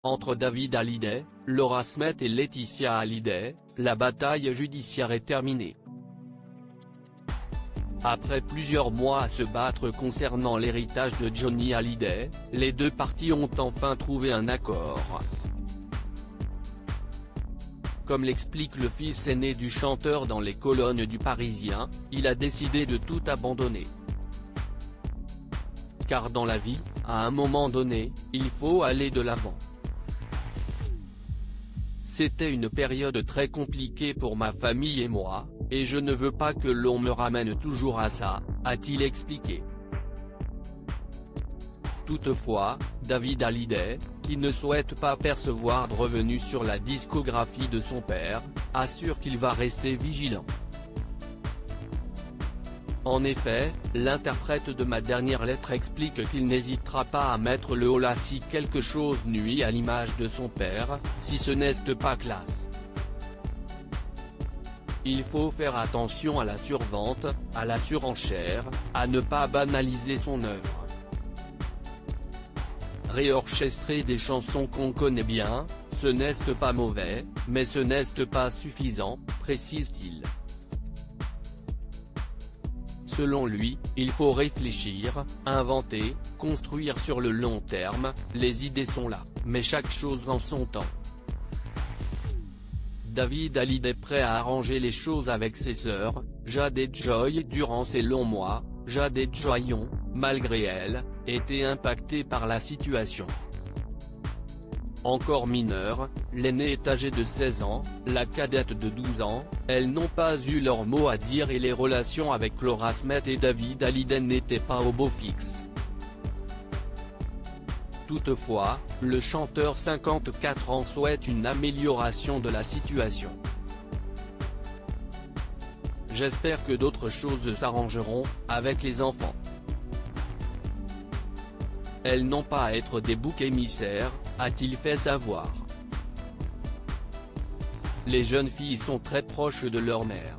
Entre David Hallyday, Laura Smet et Laetitia Hallyday, la bataille judiciaire est terminée. Après plusieurs mois à se battre concernant l'héritage de Johnny Hallyday, les deux parties ont enfin trouvé un accord. Comme l'explique le fils aîné du chanteur dans les colonnes du Parisien, il a décidé de tout abandonner. Car dans la vie, à un moment donné, il faut aller de l'avant. C'était une période très compliquée pour ma famille et moi, et je ne veux pas que l'on me ramène toujours à ça, a-t-il expliqué. Toutefois, David Hallyday, qui ne souhaite pas percevoir de revenus sur la discographie de son père, assure qu'il va rester vigilant. En effet, l'interprète de ma dernière lettre explique qu'il n'hésitera pas à mettre le holà si quelque chose nuit à l'image de son père, si ce n'est pas classe. Il faut faire attention à la survente, à la surenchère, à ne pas banaliser son œuvre. Réorchestrer des chansons qu'on connaît bien, ce n'est pas mauvais, mais ce n'est pas suffisant, précise-t-il. Selon lui, il faut réfléchir, inventer, construire sur le long terme, les idées sont là, mais chaque chose en son temps. David Hallyday prêt à arranger les choses avec ses sœurs, Jade et Joy durant ces longs mois, Jade et Joy ont, malgré elle, été impactés par la situation. Encore mineure, l'aînée est âgée de 16 ans, la cadette de 12 ans, elles n'ont pas eu leur mot à dire et les relations avec Laura Smet et David Hallyday n'étaient pas au beau fixe. Toutefois, le chanteur 54 ans souhaite une amélioration de la situation. J'espère que d'autres choses s'arrangeront, avec les enfants. Elles n'ont pas à être des boucs émissaires, a-t-il fait savoir. Les jeunes filles sont très proches de leur mère.